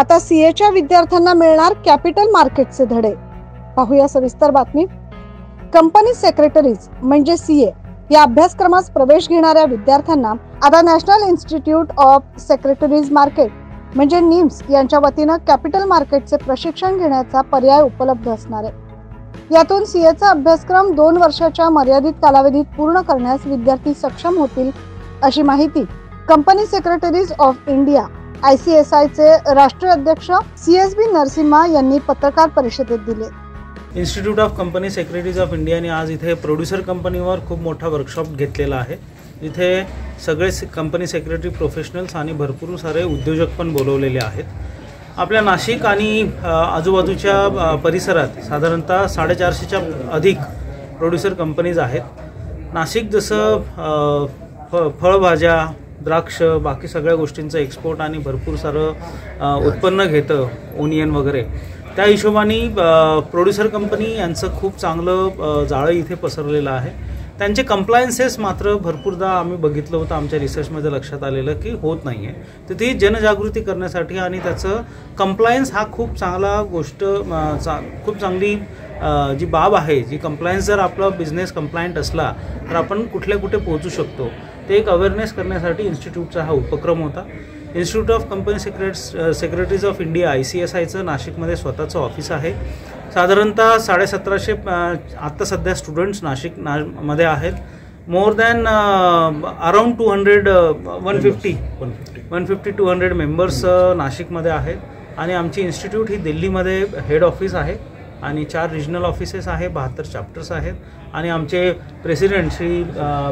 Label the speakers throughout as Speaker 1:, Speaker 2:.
Speaker 1: आता सीएच्या विद्यार्थ्यांना मिळणार कॅपिटल मार्केटचे धडे। पाहूया सविस्तर बातमी। कंपनी सेक्रेटरीज म्हणजे सीए या अभ्यासक्रमास प्रवेश घेणाऱ्या विद्यार्थ्यांना आता national institute of secretaries market म्हणजे निम्स यांच्या वतीने कॅपिटल मार्केटचे प्रशिक्षण घेण्याचा पर्याय उपलब्ध असणार आहे। यातून सीएचा अभ्यासक्रम 2 वर्षाच्या मर्यादित कालावधीत पूर्ण करण्यास विद्यार्थी सक्षम होतील, अशी माहिती company secretaries of India ICSI चे राष्ट्रीय अध्यक्ष CSB नरसिम्हा यांनी पत्रकार परिषदेत दिले।
Speaker 2: Institute of company secretaries of इंडियाने आज इथे प्रोड्यूसर कंपनीवर खूप मोठा वर्कशॉप घेतलेला आहे। इथे सगळे कंपनी सेक्रेटरी प्रोफेशनल्स आणि भरपूर सारे उद्योजक पण बोलवलेले आहेत। आपल्या नाशिक आणि आजूबाजूच्या परिसरात साधारणतः 450च्या अधिक प्रोड्यूसर कंपनीज आहेत। नाशिक जसं फळभाज्या, द्राक्ष, बाकी सगळ्या गोष्टींचं एक्सपोर्ट आणि भरपूर सारं उत्पन्न घेतं, ओनियन वगैरे, त्या हिशोबाने प्रोड्यूसर कंपनी यांचं खूप चांगलं जाळं इथे पसरलेलं आहे। त्यांचे कंप्लायन्सेस मात्र भरपूरदा आम्ही बघितलं होतं, आमच्या रिसर्चमध्ये लक्षात आलेलं की होत नाही आहे। तर ती जनजागृती करण्यासाठी आणि त्याचं कंप्लायन्स हा खूप चांगला गोष्ट, खूप चांगली जी बाब आहे, जी कंप्लायन्स जर आपला बिझनेस कंप्लायंट असला तर आपण कुठे पोहोचू शकतो, ते एक अवेअरनेस करण्यासाठी इन्स्टिट्यूटचा हा उपक्रम होता। Institute of company secretaries of India ICSIचं नाशिकमध्ये स्वतःचं ऑफिस आहे। साधारणतः 1750 आत्ता सध्या स्टुडंट्स मध्ये आहेत। मोर दॅन अराउंड 150-200 मेंबर्स नाशिकमध्ये आहेत। आणि आमची इन्स्टिट्यूट ही दिल्लीमध्ये हेड ऑफिस आहे आणि 4 रिजनल ऑफिसेस आहे, 72 चॅप्टर्स आहेत। आणि आमचे president Shri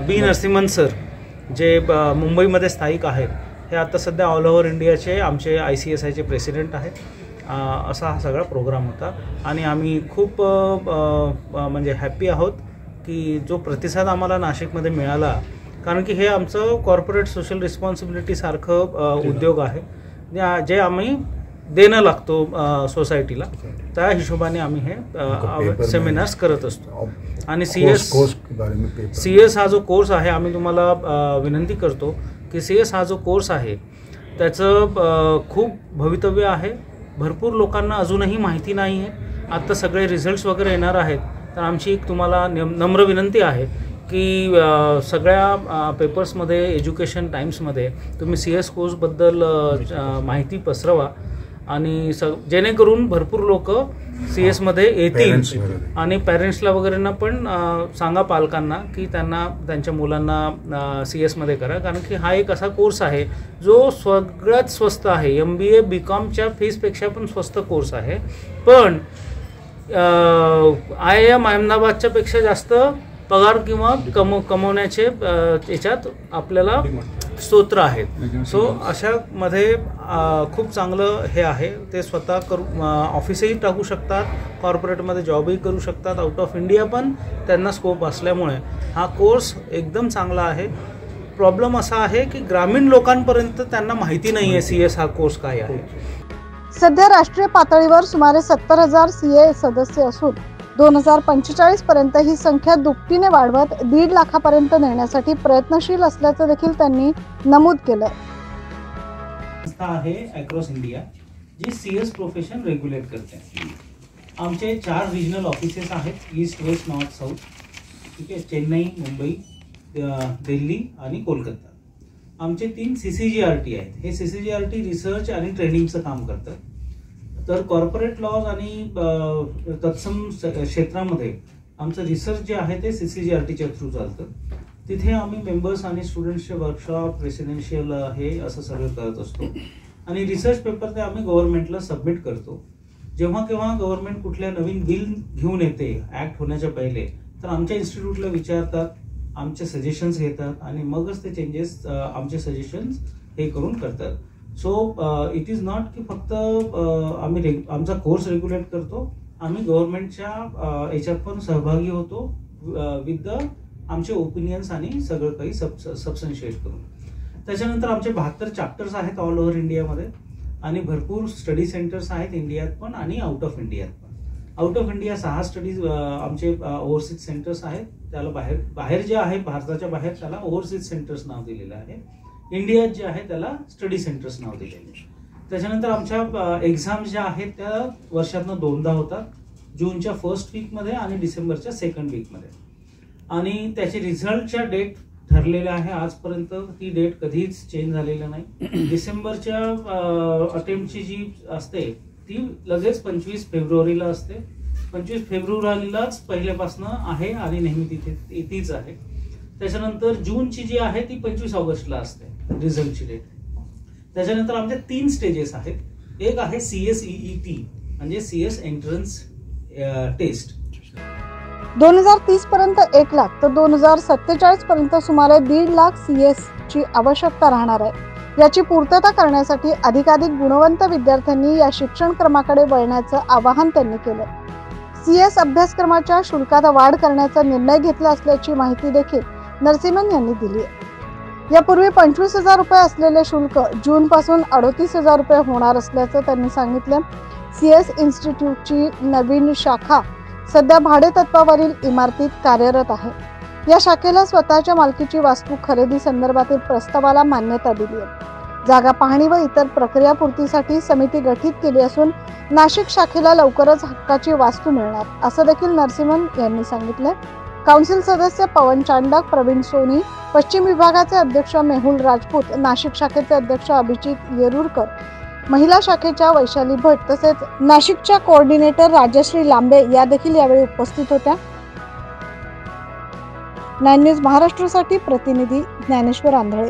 Speaker 2: B Narasimhan sir, जे मुंबईमध्ये स्थायिक आहेत, हे आता सध्या ऑल ओव्हर इंडियाचे आमचे ICSIचे प्रेसिडेंट आहेत। असा हा सगळा प्रोग्राम होता आणि आम्ही खूप म्हणजे हॅपी आहोत की जो प्रतिसाद आम्हाला नाशिकमध्ये मिळाला, कारण की हे आमचं कॉर्पोरेट सोशल रिस्पॉन्सिबिलिटी सारखं उद्योग आहे, जे आम्ही देणं लागतो सोसायटीला। त्या हिशोबाने आम्ही हे सेमिनार्स करत असतो। आणि CS हा जो कोर्स आहे, आम्ही तुम्हाला विनंती करतो की CS हा जो कोर्स आहे त्याचं खूप भवितव्य आहे। भरपूर लोकांना अजूनही माहिती नाही आहे। आता सगळे रिझल्ट्स वगैरे येणार आहेत, तर आमची एक तुम्हाला नम्र विनंती आहे की सगळ्या पेपर्समध्ये, एज्युकेशन टाइम्समध्ये तुम्ही CS कोर्सबद्दल माहिती पसरवा आणि जेणेकरून भरपूर लोक CS मध्ये येतील। आणि पॅरेंट्सला वगैरेंना पण सांगा, पालकांना, की त्यांना त्यांच्या मुलांना CS मध्ये करा, कारण की हा एक असा कोर्स आहे जो सगळ्यात स्वस्त आहे। MBA BComच्या फीसपेक्षा पण स्वस्त कोर्स आहे, पण IIM अहमदाबादच्या पेक्षा जास्त पगार किंवा कमवण्याचे याच्यात आपल्याला स्तोत्र आहेत। सो अशामध्ये खूप चांगलं हे आहे। ते स्वतः ऑफिसही टाकू शकतात, कॉर्पोरेटमध्ये जॉबही करू शकतात, आउट ऑफ इंडिया पण त्यांना स्कोप असल्यामुळे हा कोर्स एकदम चांगला आहे। प्रॉब्लेम असा आहे की ग्रामीण लोकांपर्यंत त्यांना माहिती नाही आहे CS हा कोर्स काय आहे।
Speaker 1: सध्या राष्ट्रीय पातळीवर सुमारे 70,000 CA सदस्य असून 2045 पर्यंत ही संख्या दुपटीने वाढवत 1.5 लाखापर्यंत नेण्यासाठी प्रयत्नशील असल्याचं देखील त्यांनी नमूद केलं।
Speaker 2: संस्था आहे अक्रॉस इंडिया जी CS प्रोफेशन रेग्युलेट करते। आमचे 4 रिजनल ऑफिसेस आहेत, ईस्ट, वेस्ट, नॉर्थ, साऊथ, ठीक आहे, चेन्नई, मुंबई, दिल्ली आणि कोलकाता। आमचे 3 CCGRT आहेत। हे CCGRT रिसर्च आणि ट्रेनिंगचं काम करतात। तर कॉर्पोरेट लॉज आणि तत्सम क्षेत्रामध्ये आमचं रिसर्च जे आहे ते CCGRTच्या थ्रू चालतं। तिथे आम्ही मेंबर्स आणि स्टुडंट्सचे वर्कशॉप, रेसिडेन्शियल हे असं सगळं करत असतो। आणि रिसर्च पेपर ते आम्ही गव्हर्नमेंटला सबमिट करतो। जेव्हा केव्हा गव्हर्नमेंट कुठल्या नवीन बिल घेऊन येते ऍक्ट होण्याच्या पहिले, तर आमच्या इन्स्टिट्यूटला विचारतात, आमचे सजेशन्स घेतात आणि मगच ते चेंजेस आमचे सजेशन्स हे करून करतात। सो इट इज नॉट की फक्त आम्ही आमचा कोर्स रेग्युलेट करतो, आम्ही गव्हर्नमेंटच्या याच्यात पण सहभागी होतो विथ द आमचे ओपिनियन्स आणि सगळं काही सबस्टन्शिएट करून। त्याच्यानंतर आमचे 72 चॅप्टर्स आहेत ऑल ओव्हर इंडियामध्ये आणि भरपूर स्टडी सेंटर्स आहेत इंडियात पण आणि आउट ऑफ इंडियात पण। आउट ऑफ इंडिया 6 स्टडीज आमचे ओव्हरसीज सेंटर्स आहेत, त्याला बाहेर जे आहे भारताच्या बाहेर त्याला ओव्हरसीज सेंटर्स नाव दिलेलं आहे। इंडियात जे आहे त्याला स्टडी सेंटर्स नाव दिलेले आहे। त्याच्यानंतर आमच्या एक्झाम्स ज्या आहेत त्या वर्षातनं 2दा होतात, जूनच्या फर्स्ट वीकमध्ये आणि डिसेंबरच्या सेकंड वीकमध्ये. आणि त्याचे रिझल्टच्या डेट ठरलेल्या आहे. आजपर्यंत ती डेट कधीच चेंज झालेली नाही. डिसेंबरच्या अटेम्प्टची जी असते ती लगेच 25 फेब्रुवारीला असते. 25 फेब्रुवारीलाच पहिल्यापासून आहे आणि नेहमी तिथे तीच आहे. त्याच्यानंतर जूनची जी आहे ती 25 ऑगस्टला असते रिझल्टची डेट. त्याच्यानंतर आमच्या 3 स्टेजेस आहेत. एक आहे CSEET म्हणजे CS एंट्रन्स टेस्ट.
Speaker 1: 2030 पर्यंत 1 लाख तर 2047 पर्यंत सुमारे 1.5 लाख CS ची आवश्यकता राहणार आहे. याची पूर्तता करण्यासाठी अधिकाधिक गुणवंत विद्यार्थ्यांनी या शिक्षण क्रमाकडे वळण्याचं आवाहन त्यांनी केलं. CS अभ्यासक्रमाच्या शुल्कात वाढ करण्याचा निर्णय घेतला असल्याची माहिती देखील नरसिम्हन यांनी दिली आहे. यापूर्वी 25,000 रुपये असलेले शुल्क जून पासून 38,000 रुपये होणार असल्याचं त्यांनी सांगितलं. CS इन्स्टिट्यूटची नवीन शाखा सध्या भाडेतत्वावरील इमारतीत कार्यरत आहे. या शाखेला स्वतःच्या मालकीची वास्तू खरेदी संदर्भातील प्रस्तावाला मान्यता दिली आहे. जागा पाहणी व इतर प्रक्रिया पूर्तीसाठी समिती गठीत केली असून नाशिक शाखेला लवकरच हक्काची वास्तू मिळणार असं देखील नरसिम्हन यांनी सांगितलं. काउन्सिल सदस्य पवन चांडक, प्रवीण सोनी, पश्चिम विभागाचे अध्यक्ष मेहुल राजपूत, नाशिक शाखेचे अध्यक्ष अभिजित येरुरकर, महिला शाखेच्या वैशाली भट तसेच नाशिकच्या कोऑर्डिनेटर राजश्री लांबे या देखील यावेळी उपस्थित होत्या. 9 न्यूज महाराष्ट्रासाठी प्रतिनिधी ज्ञानेश्वर आंधळे.